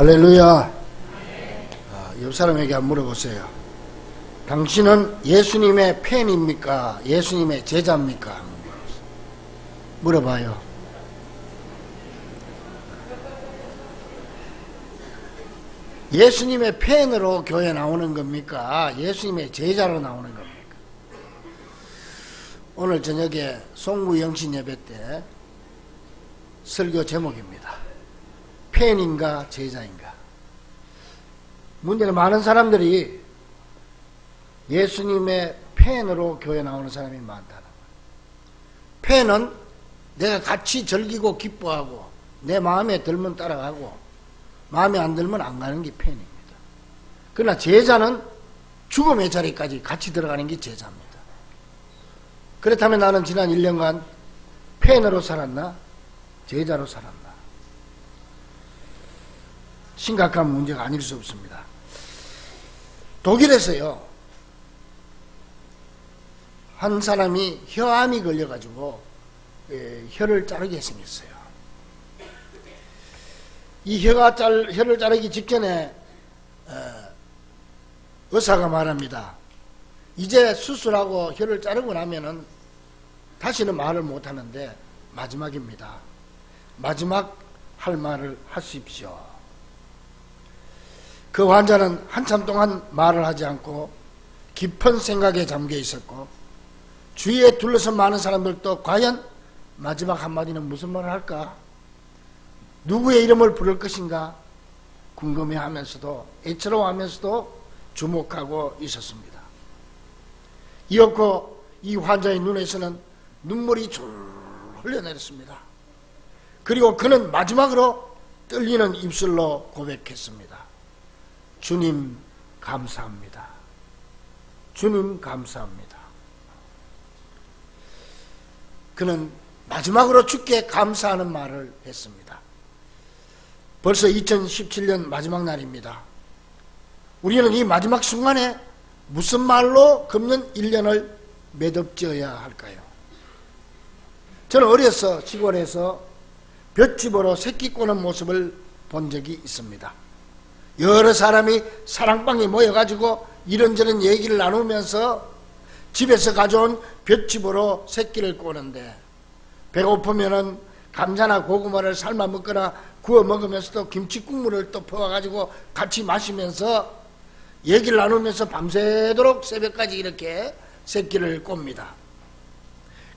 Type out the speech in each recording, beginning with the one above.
할렐루야. 옆 사람에게 한번 물어보세요. 당신은 예수님의 팬입니까? 예수님의 제자입니까? 물어봐요. 예수님의 팬으로 교회 나오는 겁니까? 예수님의 제자로 나오는 겁니까? 오늘 저녁에 송구영신 예배 때 설교 제목입니다. 팬인가 제자인가? 문제는 많은 사람들이 예수님의 팬으로 교회 나오는 사람이 많다는 거예요. 팬은 내가 같이 즐기고 기뻐하고 내 마음에 들면 따라가고 마음에 안 들면 안 가는 게 팬입니다. 그러나 제자는 죽음의 자리까지 같이 들어가는 게 제자입니다. 그렇다면 나는 지난 1년간 팬으로 살았나? 제자로 살았나? 심각한 문제가 아닐 수 없습니다. 독일에서요, 한 사람이 혀암이 걸려가지고 혀를 자르게 생겼어요. 이 혀를 자르기 직전에 의사가 말합니다. 이제 수술하고 혀를 자르고 나면은 다시는 말을 못하는데 마지막입니다. 마지막 할 말을 하십시오. 그 환자는 한참 동안 말을 하지 않고 깊은 생각에 잠겨 있었고, 주위에 둘러선 많은 사람들도 과연 마지막 한마디는 무슨 말을 할까? 누구의 이름을 부를 것인가? 궁금해하면서도 애처로워하면서도 주목하고 있었습니다. 이었고 이 환자의 눈에서는 눈물이 줄 흘러내렸습니다. 그리고 그는 마지막으로 떨리는 입술로 고백했습니다. 주님 감사합니다. 주님 감사합니다. 그는 마지막으로 주께 감사하는 말을 했습니다. 벌써 2017년 마지막 날입니다. 우리는 이 마지막 순간에 무슨 말로 금년 1년을 매듭지어야 할까요? 저는 어려서 시골에서 볏짚으로 새끼 꼬는 모습을 본 적이 있습니다. 여러 사람이 사랑방에 모여가지고 이런저런 얘기를 나누면서 집에서 가져온 볏짚으로 새끼를 꼬는데, 배고프면은 감자나 고구마를 삶아 먹거나 구워 먹으면서도 김치 국물을 또 퍼와가지고 같이 마시면서 얘기를 나누면서 밤새도록 새벽까지 이렇게 새끼를 꼽니다.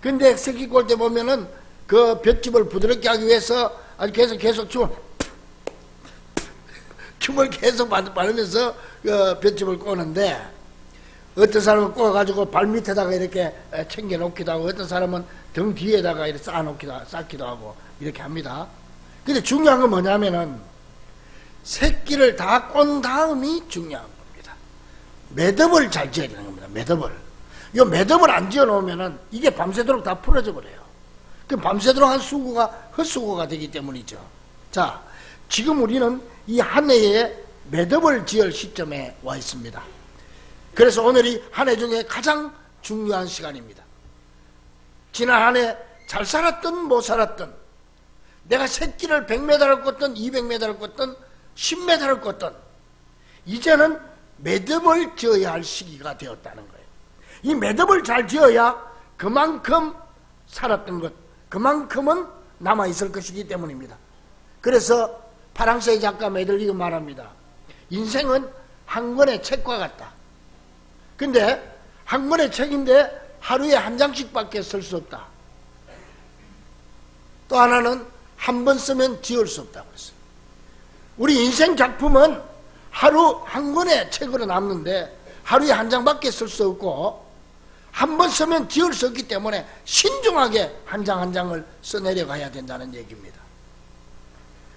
근데 새끼 꼴 때 보면은 그 볏짚을 부드럽게 하기 위해서 아주 계속 춤을 계속 바르면서 그 볏짚을 꼬는데, 어떤 사람은 꼬아가지고 발 밑에다가 이렇게 챙겨 놓기도 하고, 어떤 사람은 등 뒤에다가 이렇게 쌓기도 하고 이렇게 합니다. 근데 중요한 건 뭐냐면은 새끼를 다 꼰 다음이 중요한 겁니다. 매듭을 잘 지어야 되는 겁니다. 이 매듭을 안 지어 놓으면은 이게 밤새도록 다 풀어져 버려요. 그럼 밤새도록 한 수고가 헛수고가 되기 때문이죠. 자, 지금 우리는 이 한 해에 매듭을 지을 시점에 와 있습니다. 그래서 오늘이 한 해 중에 가장 중요한 시간입니다. 지난 한 해 잘 살았든 못 살았든, 내가 새끼를 100m를 꽂든 200m를 꽂든 10m를 꽂든 이제는 매듭을 지어야 할 시기가 되었다는 거예요. 이 매듭을 잘 지어야 그만큼 살았던 것, 그만큼은 남아있을 것이기 때문입니다. 그래서 파랑새의 작가 메들리가 말합니다. 인생은 한 권의 책과 같다. 근데 한 권의 책인데 하루에 한 장씩밖에 쓸 수 없다. 또 하나는 한 번 쓰면 지울 수 없다고 했어요. 우리 인생 작품은 하루 한 권의 책으로 남는데 하루에 한 장밖에 쓸 수 없고, 한 번 쓰면 지울 수 없기 때문에 신중하게 한 장 한 장을 써내려가야 된다는 얘기입니다.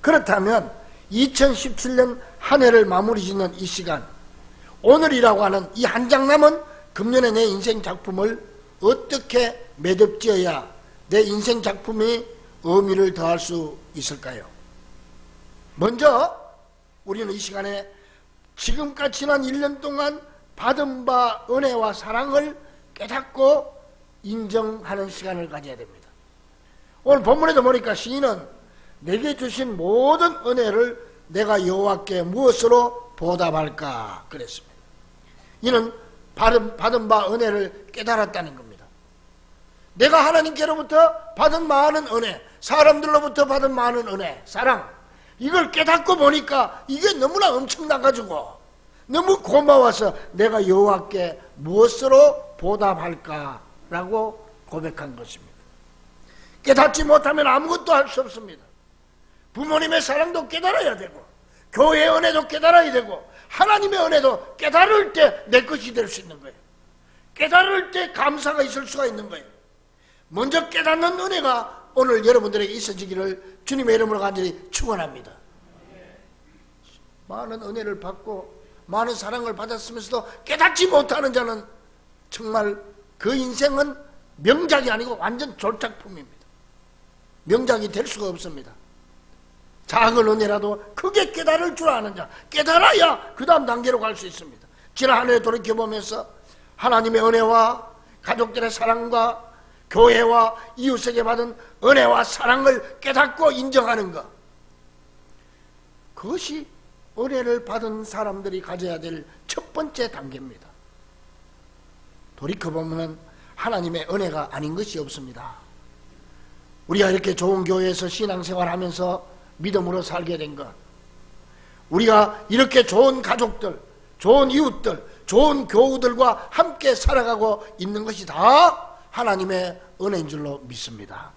그렇다면 2017년 한 해를 마무리 짓는 이 시간, 오늘이라고 하는 이 한 장 남은 금년의 내 인생 작품을 어떻게 매듭지어야 내 인생 작품이 의미를 더할 수 있을까요? 먼저 우리는 이 시간에 지금까지 지난 1년 동안 받은 바 은혜와 사랑을 깨닫고 인정하는 시간을 가져야 됩니다. 오늘 본문에도 보니까 시인은 내게 주신 모든 은혜를 내가 여호와께 무엇으로 보답할까 그랬습니다. 이는 받은 바 은혜를 깨달았다는 겁니다. 내가 하나님께로부터 받은 많은 은혜, 사람들로부터 받은 많은 은혜, 사랑, 이걸 깨닫고 보니까 이게 너무나 엄청나가지고 너무 고마워서 내가 여호와께 무엇으로 보답할까라고 고백한 것입니다. 깨닫지 못하면 아무것도 할 수 없습니다. 부모님의 사랑도 깨달아야 되고, 교회의 은혜도 깨달아야 되고, 하나님의 은혜도 깨달을 때 내 것이 될 수 있는 거예요. 깨달을 때 감사가 있을 수가 있는 거예요. 먼저 깨닫는 은혜가 오늘 여러분들에게 있어지기를 주님의 이름으로 간절히 축원합니다. 많은 은혜를 받고 많은 사랑을 받았으면서도 깨닫지 못하는 자는 정말 그 인생은 명작이 아니고 완전 졸작품입니다. 명작이 될 수가 없습니다. 작은 은혜라도 크게 깨달을 줄 아는 자, 깨달아야 그 다음 단계로 갈 수 있습니다. 지난 한 해 돌이켜보면서 하나님의 은혜와 가족들의 사랑과 교회와 이웃에게 받은 은혜와 사랑을 깨닫고 인정하는 것, 그것이 은혜를 받은 사람들이 가져야 될 첫 번째 단계입니다. 돌이켜보면 하나님의 은혜가 아닌 것이 없습니다. 우리가 이렇게 좋은 교회에서 신앙생활하면서 믿음으로 살게 된 것, 우리가 이렇게 좋은 가족들, 좋은 이웃들, 좋은 교우들과 함께 살아가고 있는 것이 다 하나님의 은혜인 줄로 믿습니다.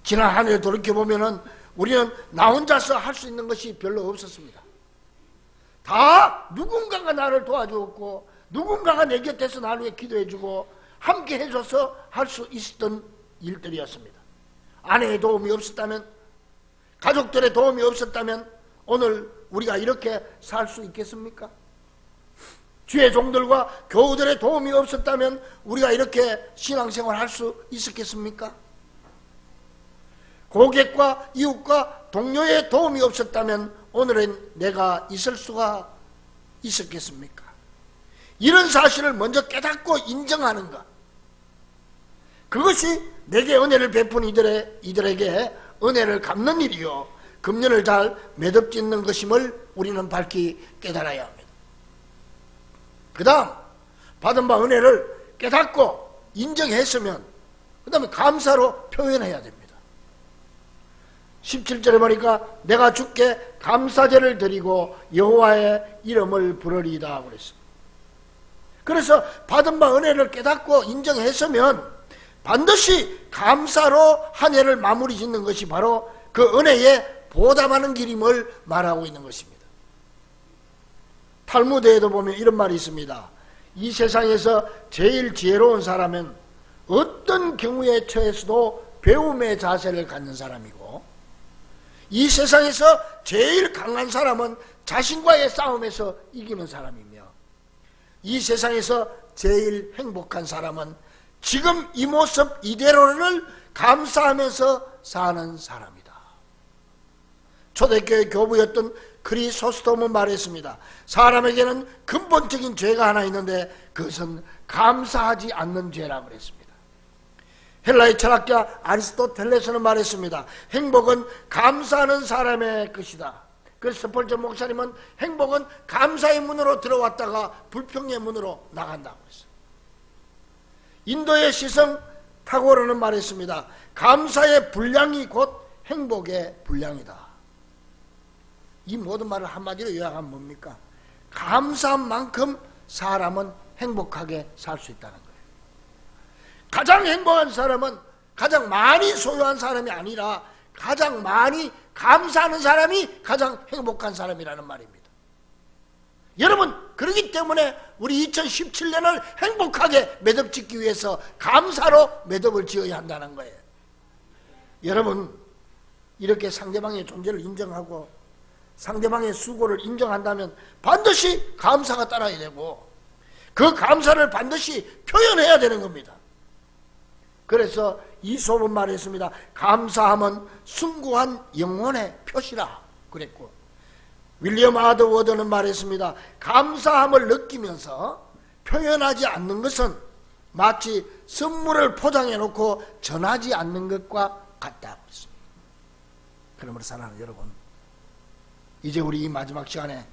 지난 한 해를 돌이켜보면 우리는 나 혼자서 할 수 있는 것이 별로 없었습니다. 다 누군가가 나를 도와주었고, 누군가가 내 곁에서 나를 위해 기도해주고 함께 해줘서 할 수 있었던 일들이었습니다. 아내의 도움이 없었다면, 가족들의 도움이 없었다면 오늘 우리가 이렇게 살 수 있겠습니까? 주의 종들과 교우들의 도움이 없었다면 우리가 이렇게 신앙생활 할 수 있었겠습니까? 고객과 이웃과 동료의 도움이 없었다면 오늘은 내가 있을 수가 있었겠습니까? 이런 사실을 먼저 깨닫고 인정하는 것, 그것이 내게 은혜를 베푼 이들에게 은혜를 갚는 일이요 금년을 잘 매듭짓는 것임을 우리는 밝히 깨달아야 합니다. 그 다음 받은 바 은혜를 깨닫고 인정했으면 그 다음에 감사로 표현해야 됩니다. 17절에 보니까 내가 주께 감사제를 드리고 여호와의 이름을 부르리이다 그랬습니다. 그래서 받은 바 은혜를 깨닫고 인정했으면 반드시 감사로 한 해를 마무리 짓는 것이 바로 그 은혜에 보답하는 길임을 말하고 있는 것입니다. 탈무드에도 보면 이런 말이 있습니다. 이 세상에서 제일 지혜로운 사람은 어떤 경우에 처해서도 배움의 자세를 갖는 사람이고, 이 세상에서 제일 강한 사람은 자신과의 싸움에서 이기는 사람이며, 이 세상에서 제일 행복한 사람은 지금 이 모습 이대로를 감사하면서 사는 사람이다. 초대교회 교부였던 크리소스톰은 말했습니다. 사람에게는 근본적인 죄가 하나 있는데 그것은 감사하지 않는 죄라고 그랬습니다. 헬라의 철학자 아리스토텔레스는 말했습니다. 행복은 감사하는 사람의 것이다. 그래서 스펄전 목사님은 행복은 감사의 문으로 들어왔다가 불평의 문으로 나간다고 했어요. 인도의 시성 타고르는 말했습니다. 감사의 분량이 곧 행복의 분량이다. 이 모든 말을 한마디로 요약하면 뭡니까? 감사한 만큼 사람은 행복하게 살 수 있다는 거예요. 가장 행복한 사람은 가장 많이 소유한 사람이 아니라 가장 많이 감사하는 사람이 가장 행복한 사람이라는 말입니다. 여러분, 그렇기 때문에 우리 2017년을 행복하게 매듭짓기 위해서 감사로 매듭을 지어야 한다는 거예요. 여러분, 이렇게 상대방의 존재를 인정하고 상대방의 수고를 인정한다면 반드시 감사가 따라야 되고 그 감사를 반드시 표현해야 되는 겁니다. 그래서 이솝은 말했습니다. 감사함은 숭고한 영혼의 표시라 그랬고, 윌리엄 아드워드는 말했습니다. 감사함을 느끼면서 표현하지 않는 것은 마치 선물을 포장해 놓고 전하지 않는 것과 같다고 했습니다. 그러므로 사랑하는 여러분, 이제 우리 이 마지막 시간에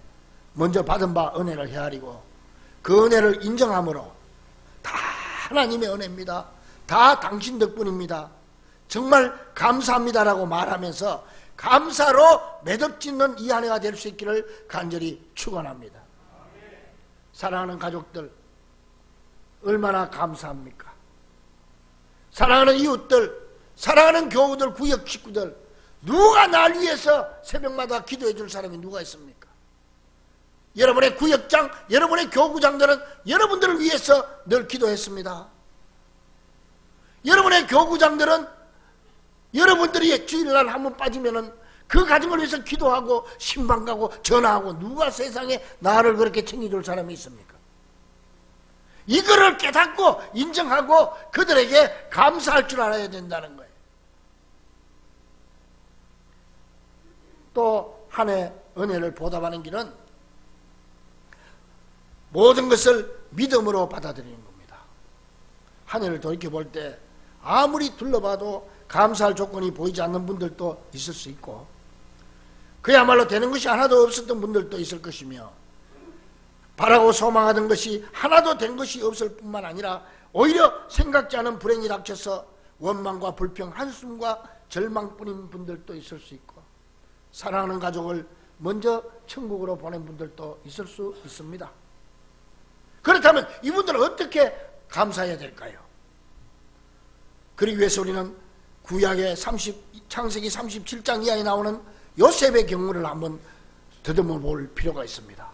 먼저 받은 바 은혜를 헤아리고 그 은혜를 인정함으로 다 하나님의 은혜입니다. 다 당신 덕분입니다. 정말 감사합니다라고 말하면서 감사로 매듭짓는 이 한 해가 될 수 있기를 간절히 축원합니다. 사랑하는 가족들, 얼마나 감사합니까? 사랑하는 이웃들, 사랑하는 교우들, 구역 식구들, 누가 날 위해서 새벽마다 기도해 줄 사람이 누가 있습니까? 여러분의 구역장, 여러분의 교구장들은 여러분들을 위해서 늘 기도했습니다. 여러분의 교구장들은 여러분들이 주일날 한번 빠지면은 그 가정을 위해서 기도하고 신방 가고 전화하고 누가 세상에 나를 그렇게 챙겨줄 사람이 있습니까? 이거를 깨닫고 인정하고 그들에게 감사할 줄 알아야 된다는 거예요. 또 한 해 은혜를 보답하는 길은 모든 것을 믿음으로 받아들이는 겁니다. 한 해를 돌이켜볼 때 아무리 둘러봐도 감사할 조건이 보이지 않는 분들도 있을 수 있고 그야말로 되는 것이 하나도 없었던 분들도 있을 것이며 바라고 소망하던 것이 하나도 된 것이 없을 뿐만 아니라 오히려 생각지 않은 불행이 닥쳐서 원망과 불평, 한숨과 절망뿐인 분들도 있을 수 있고 사랑하는 가족을 먼저 천국으로 보낸 분들도 있을 수 있습니다. 그렇다면 이분들은 어떻게 감사해야 될까요? 그러기 위해서 우리는 구약의 창세기 37장 이하에 나오는 요셉의 경우를 한번 더듬어 볼 필요가 있습니다.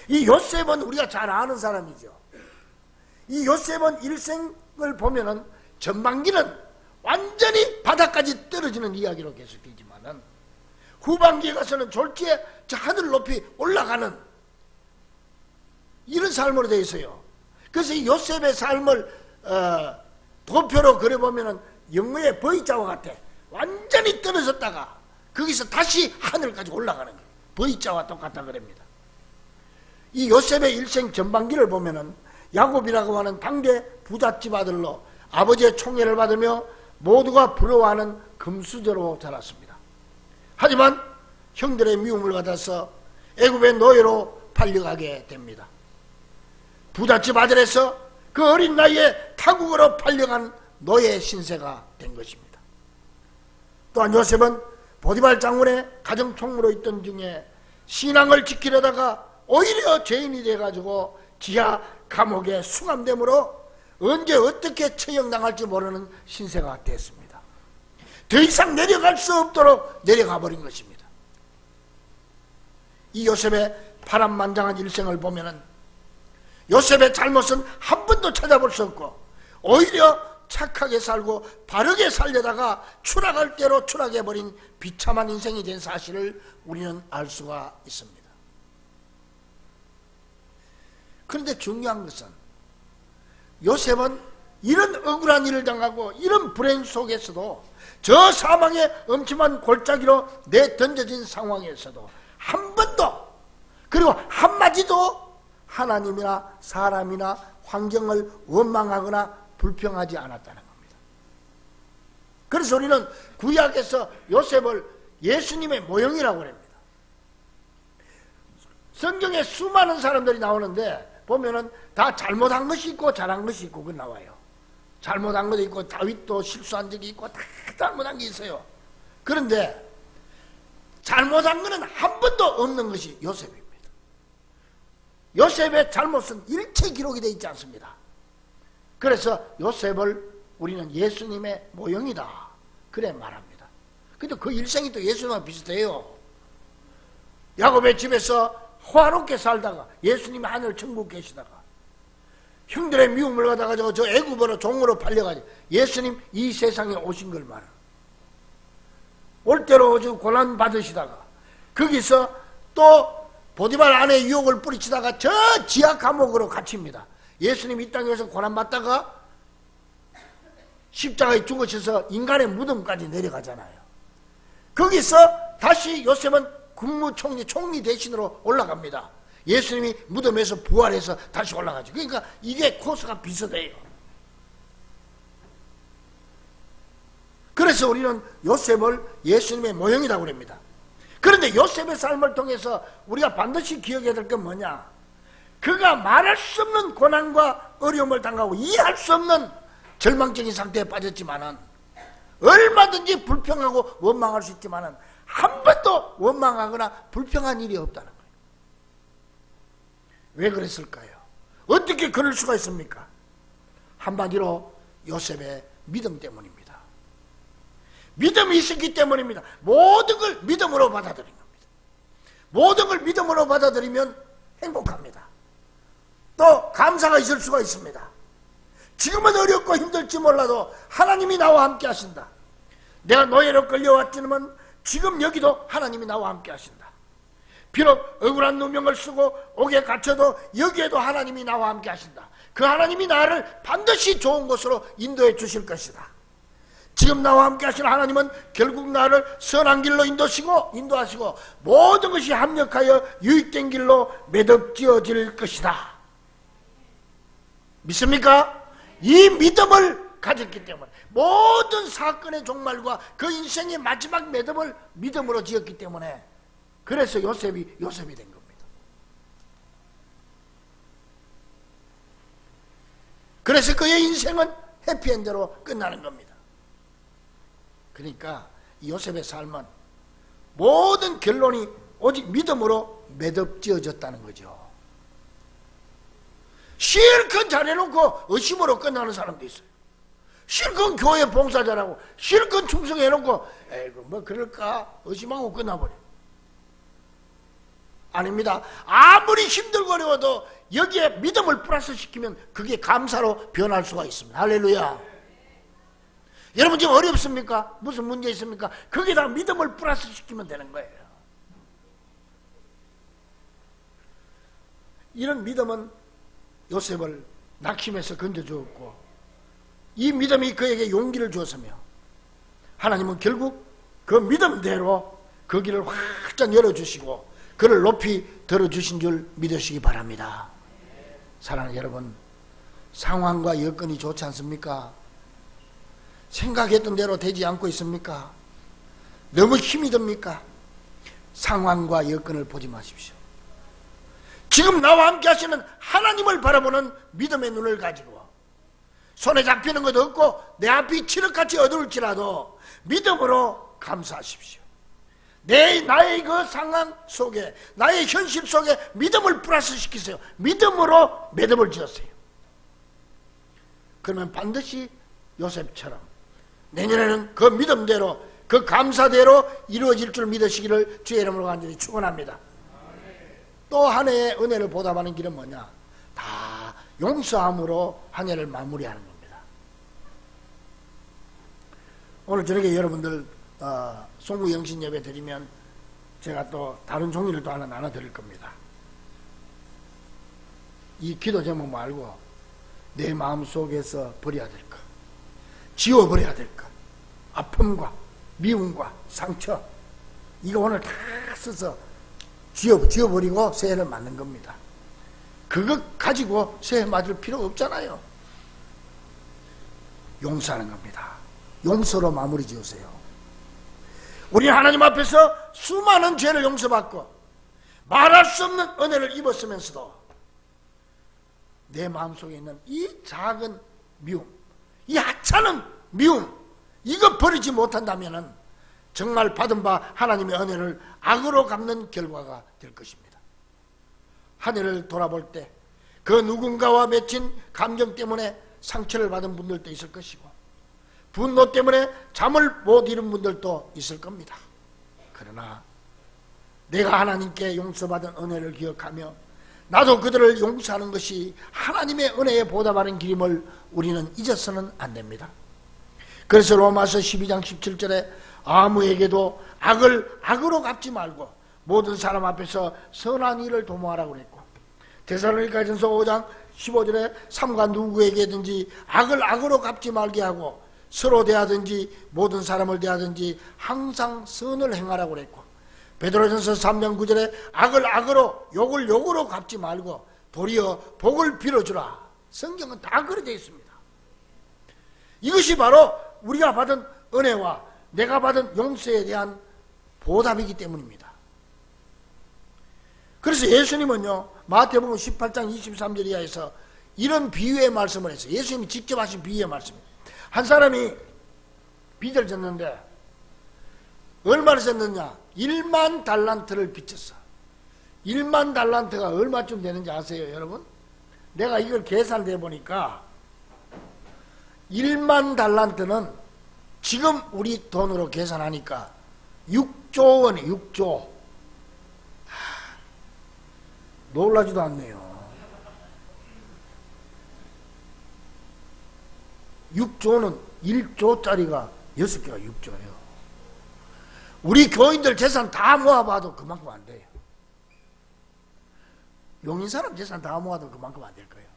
이 요셉은 우리가 잘 아는 사람이죠. 이 요셉은 일생을 보면은 전반기는 완전히 바닥까지 떨어지는 이야기로 계속되지만은 후반기에 가서는 졸지에 저 하늘 높이 올라가는 이런 삶으로 되어 있어요. 그래서 이 요셉의 삶을 도표로 그려보면은 영어의 V자와 같아. 완전히 떨어졌다가 거기서 다시 하늘까지 올라가는 거예요. V자와 똑같다 그럽니다. 이 요셉의 일생 전반기를 보면은 야곱이라고 하는 당대 부잣집 아들로 아버지의 총애를 받으며 모두가 부러워하는 금수저로 자랐습니다. 하지만 형들의 미움을 받아서 애굽의 노예로 팔려가게 됩니다. 부잣집 아들에서 그 어린 나이에 타국으로 팔려간 노예 신세가 된 것입니다. 또한 요셉은 보디발 장군의 가정총무로 있던 중에 신앙을 지키려다가 오히려 죄인이 돼가지고 지하 감옥에 수감되므로 언제 어떻게 처형당할지 모르는 신세가 됐습니다. 더 이상 내려갈 수 없도록 내려가 버린 것입니다. 이 요셉의 파란만장한 일생을 보면은 요셉의 잘못은 한 번도 찾아볼 수 없고 오히려 착하게 살고 바르게 살려다가 추락할 대로 추락해버린 비참한 인생이 된 사실을 우리는 알 수가 있습니다. 그런데 중요한 것은 요셉은 이런 억울한 일을 당하고 이런 불행 속에서도 저 사망의 엄침한 골짜기로 내던져진 상황에서도 한 번도 그리고 한마디도 하나님이나 사람이나 환경을 원망하거나 불평하지 않았다는 겁니다. 그래서 우리는 구약에서 요셉을 예수님의 모형이라고 합니다. 성경에 수많은 사람들이 나오는데 보면은 다 잘못한 것이 있고 잘한 것이 있고 그 나와요. 잘못한 것도 있고 다윗도 실수한 적이 있고 다 잘못한 게 있어요. 그런데 잘못한 것은 한 번도 없는 것이 요셉입니다. 요셉의 잘못은 일체 기록이 되어 있지 않습니다. 그래서 요셉을 우리는 예수님의 모형이다 그래 말합니다. 근데 그 일생이 또 예수님과 비슷해요. 야곱의 집에서 호화롭게 살다가 예수님이 하늘 천국 계시다가 형들의 미움을 받아가지고 저 애굽으로 종으로 팔려가지고 예수님 이 세상에 오신 걸 말해요. 올 대로 오시고 고난 받으시다가 거기서 또 보디발 아내의 유혹을 뿌리치다가 저 지하 감옥으로 갇힙니다. 예수님 이 땅에서 고난 받다가 십자가에 죽으셔서 인간의 무덤까지 내려가잖아요. 거기서 다시 요셉은 국무총리, 총리 대신으로 올라갑니다. 예수님이 무덤에서 부활해서 다시 올라가죠. 그러니까 이게 코스가 비슷해요. 그래서 우리는 요셉을 예수님의 모형이라고 합니다. 그런데 요셉의 삶을 통해서 우리가 반드시 기억해야 될 건 뭐냐? 그가 말할 수 없는 고난과 어려움을 당하고 이해할 수 없는 절망적인 상태에 빠졌지만은, 얼마든지 불평하고 원망할 수 있지만은 한 번도 원망하거나 불평한 일이 없다는 거예요. 왜 그랬을까요? 어떻게 그럴 수가 있습니까? 한마디로 요셉의 믿음 때문입니다. 믿음이 있었기 때문입니다. 모든 걸 믿음으로 받아들인 겁니다. 모든 걸 믿음으로 받아들이면 행복합니다. 또 감사가 있을 수가 있습니다. 지금은 어렵고 힘들지 몰라도 하나님이 나와 함께 하신다. 내가 노예로 끌려왔지만 지금 여기도 하나님이 나와 함께 하신다. 비록 억울한 누명을 쓰고 옥에 갇혀도 여기에도 하나님이 나와 함께 하신다. 그 하나님이 나를 반드시 좋은 곳으로 인도해 주실 것이다. 지금 나와 함께 하시는 하나님은 결국 나를 선한 길로 인도하시고 모든 것이 합력하여 유익된 길로 매듭지어질 것이다. 믿습니까? 이 믿음을 가졌기 때문에, 모든 사건의 종말과 그 인생의 마지막 매듭을 믿음으로 지었기 때문에, 그래서 요셉이 된 겁니다. 그래서 그의 인생은 해피엔드로 끝나는 겁니다. 그러니까 요셉의 삶은 모든 결론이 오직 믿음으로 매듭지어졌다는 거죠. 실컷 잘해놓고 의심으로 끝나는 사람도 있어요. 실컷 교회 봉사 잘하고 실컷 충성해놓고 에이구 뭐 그럴까 의심하고 끝나버려. 아닙니다. 아무리 힘들고 어려워도 여기에 믿음을 플러스 시키면 그게 감사로 변할 수가 있습니다. 할렐루야. 여러분 지금 어렵습니까? 무슨 문제 있습니까? 거기다 믿음을 플러스 시키면 되는 거예요. 이런 믿음은 요셉을 낙심해서 건져주었고, 이 믿음이 그에게 용기를 주었으며, 하나님은 결국 그 믿음대로 그 길을 활짝 열어주시고 그를 높이 들어주신 줄 믿으시기 바랍니다. 사랑하는 여러분, 상황과 여건이 좋지 않습니까? 생각했던 대로 되지 않고 있습니까? 너무 힘이 듭니까? 상황과 여건을 보지 마십시오. 지금 나와 함께 하시는 하나님을 바라보는 믿음의 눈을 가지고, 손에 잡히는 것도 없고 내 앞이 칠흑같이 어두울지라도 믿음으로 감사하십시오. 나의 그 상황 속에, 나의 현실 속에 믿음을 플러스 시키세요. 믿음으로 매듭을 지었어요. 그러면 반드시 요셉처럼 내년에는 그 믿음대로, 그 감사대로 이루어질 줄 믿으시기를 주의 이름으로 간절히 축원합니다. 또 한 해의 은혜를 보답하는 길은 뭐냐? 다 용서함으로 한 해를 마무리하는 겁니다. 오늘 저녁에 여러분들 송구영신 예배 드리면 제가 또 다른 종이를 또 하나 나눠 드릴 겁니다. 이 기도 제목 말고 내 마음속에서 버려야 될 것, 지워버려야 될 것, 아픔과 미움과 상처, 이거 오늘 다 써서 지워버리고 새해를 맞는 겁니다. 그거 가지고 새해 맞을 필요 없잖아요. 용서하는 겁니다. 용서로 마무리 지으세요. 우리 하나님 앞에서 수많은 죄를 용서받고 말할 수 없는 은혜를 입었으면서도 내 마음속에 있는 이 작은 미움, 이 하찮은 미움, 이거 버리지 못한다면 정말 받은 바 하나님의 은혜를 악으로 갚는 결과가 될 것입니다. 한 해를 돌아볼 때 그 누군가와 맺힌 감정 때문에 상처를 받은 분들도 있을 것이고, 분노 때문에 잠을 못 이룬 분들도 있을 겁니다. 그러나 내가 하나님께 용서받은 은혜를 기억하며 나도 그들을 용서하는 것이 하나님의 은혜에 보답하는 길임을 우리는 잊어서는 안 됩니다. 그래서 로마서 12장 17절에 아무에게도 악을 악으로 갚지 말고 모든 사람 앞에서 선한 일을 도모하라고 그랬고, 데살로니가전서 5장 15절에 삼가 누구에게든지 악을 악으로 갚지 말게 하고 서로 대하든지 모든 사람을 대하든지 항상 선을 행하라고 그랬고, 베드로전서 3장 9절에 악을 악으로 욕을 욕으로 갚지 말고 도리어 복을 빌어주라. 성경은 다 그렇게 되어 있습니다. 이것이 바로 우리가 받은 은혜와 내가 받은 용서에 대한 보답이기 때문입니다. 그래서 예수님은요, 마태복음 18장 23절 이하에서 이런 비유의 말씀을 했어요. 예수님이 직접 하신 비유의 말씀입니다. 한 사람이 빚을 졌는데 얼마를 졌느냐? 1만 달란트를 빚졌어. 1만 달란트가 얼마쯤 되는지 아세요, 여러분? 내가 이걸 계산을 해보니까 1만 달란트는 지금 우리 돈으로 계산하니까 6조 원이 6조. 놀라지도 않네요. 6조는 1조짜리가 6개가 6조예요. 우리 교인들 재산 다 모아봐도 그만큼 안 돼요. 용인 사람 재산 다 모아도 그만큼 안 될 거예요.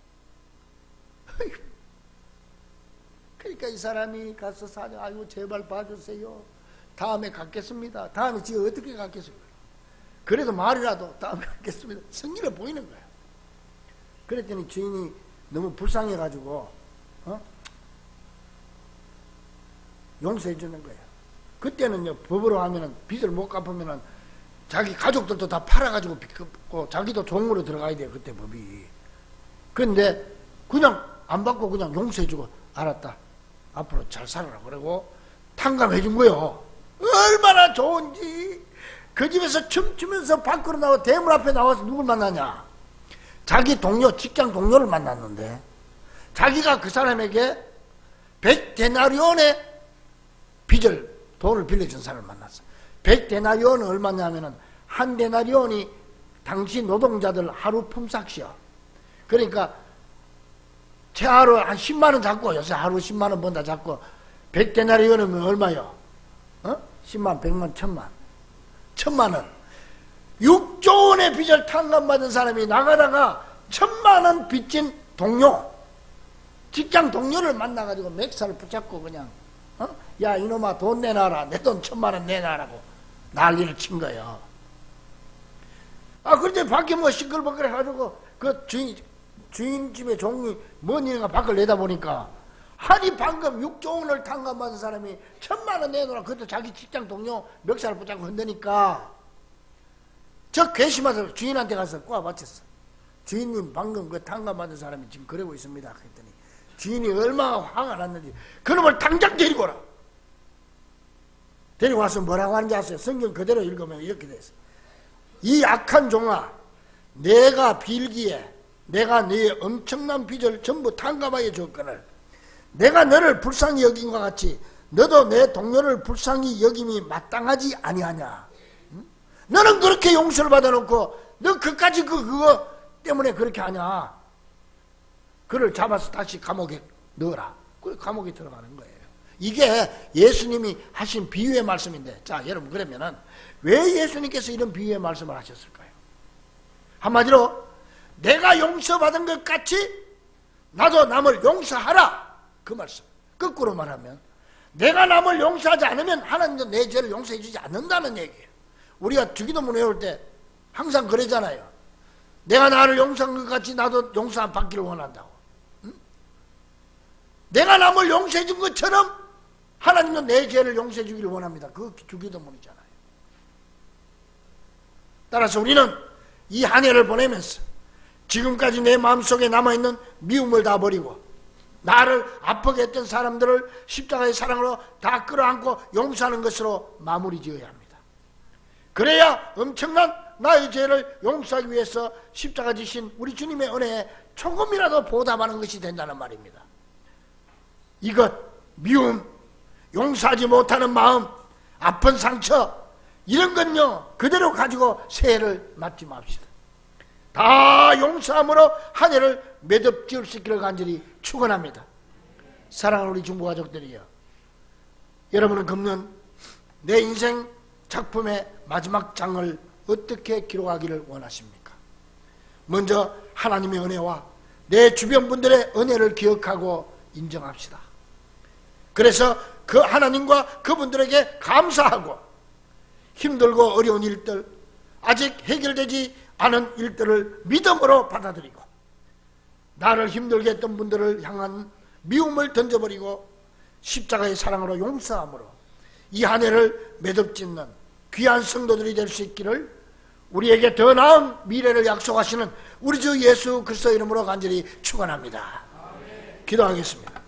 그러니까 이 사람이 가서 사자, 아이고 제발 봐주세요. 다음에 갚겠습니다. 다음에 지금 어떻게 갚겠습니까? 그래도 말이라도 다음에 갚겠습니다. 성의를 보이는 거예요. 그랬더니 주인이 너무 불쌍해가지고 용서해 주는 거예요. 그때는요, 법으로 하면은 빚을 못 갚으면은 자기 가족들도 다 팔아가지고 빚 갚고 자기도 종으로 들어가야 돼요. 그때 법이. 그런데 그냥 안 받고 그냥 용서해 주고, 알았다, 앞으로 잘 살아라 그러고 탕감해 준 거예요. 얼마나 좋은지. 그 집에서 춤추면서 밖으로 나와 대문 앞에 나와서 누굴 만나냐? 자기 동료, 직장 동료를 만났는데 자기가 그 사람에게 100데나리온의 빚을, 돈을 빌려준 사람을 만났어. 100데나리온은 얼마냐면은 한 데나리온이 당시 노동자들 하루 품삯이야. 그러니까 최하루 한 10만원 잡고, 요새 하루 10만원 번다 잡고 100데나리온이면 얼마요? 10만, 100만, 1000만. 1000만원. 6조 원의 빚을 탕감받은 사람이 나가다가 1000만원 빚진 동료, 직장 동료를 만나가지고 맥살을 붙잡고 그냥 야 이놈아 돈 내놔라, 내 돈 1000만원 내놔라고 난리를 친 거예요. 그런데 밖에 뭐 시끌벅글 해가지고 그 주인 집에 종이 뭔 일인가 밖을 내다보니까, 아니 방금 6조 원을 탕감받은 사람이 1000만원 내놓으라, 그것도 자기 직장 동료 멱살을 붙잡고 흔드니까 저 괘씸해서 주인한테 가서 꼬아 바쳤어. 주인님, 방금 그 탕감받은 사람이 지금 그러고 있습니다. 그랬더니 주인이 얼마나 화가 났는지, 그놈을 당장 데리고 오라. 데리고 와서 뭐라고 하는지 아세요? 성경 그대로 읽으면 이렇게 돼 있어요. 이 악한 종아, 내가 빌기에 내가 네 엄청난 빚을 전부 탕감하여 줬거늘 내가 너를 불쌍히 여긴 것 같이 너도 내 동료를 불쌍히 여김이 마땅하지 아니하냐? 응? 너는 그렇게 용서를 받아놓고 너 그까지 그거 때문에 그렇게 하냐? 그를 잡아서 다시 감옥에 넣어라. 그 감옥에 들어가는 거예요. 이게 예수님이 하신 비유의 말씀인데, 자 여러분, 그러면은 왜 예수님께서 이런 비유의 말씀을 하셨을까요? 한마디로 내가 용서받은 것 같이 나도 남을 용서하라, 그 말씀. 거꾸로 말하면 내가 남을 용서하지 않으면 하나님도 내 죄를 용서해 주지 않는다는 얘기예요. 우리가 주기도문 외울 때 항상 그러잖아요. 내가 나를 용서한 것 같이 나도 용서 받기를 원한다고. 응? 내가 남을 용서해 준 것처럼 하나님도 내 죄를 용서해 주기를 원합니다. 그 주기도문이잖아요. 따라서 우리는 이 한 해를 보내면서 지금까지 내 마음속에 남아있는 미움을 다 버리고 나를 아프게 했던 사람들을 십자가의 사랑으로 다 끌어안고 용서하는 것으로 마무리 지어야 합니다. 그래야 엄청난 나의 죄를 용서하기 위해서 십자가 지신 우리 주님의 은혜에 조금이라도 보답하는 것이 된다는 말입니다. 이것, 미움, 용서하지 못하는 마음, 아픈 상처, 이런 건요 그대로 가지고 새해를 맞지 맙시다. 다 용서함으로 한 해를 매듭 지을 수 있기를 간절히 축원합니다. 사랑하는 우리 중보 가족들이여, 여러분은 금년 내 인생 작품의 마지막 장을 어떻게 기록하기를 원하십니까? 먼저 하나님의 은혜와 내 주변 분들의 은혜를 기억하고 인정합시다. 그래서 그 하나님과 그분들에게 감사하고 힘들고 어려운 일들, 아직 해결되지 않은 일들을 믿음으로 받아들이고 나를 힘들게 했던 분들을 향한 미움을 던져버리고 십자가의 사랑으로 용서함으로 이 한 해를 매듭짓는 귀한 성도들이 될 수 있기를 우리에게 더 나은 미래를 약속하시는 우리 주 예수 그리스도 이름으로 간절히 축원합니다. 기도하겠습니다.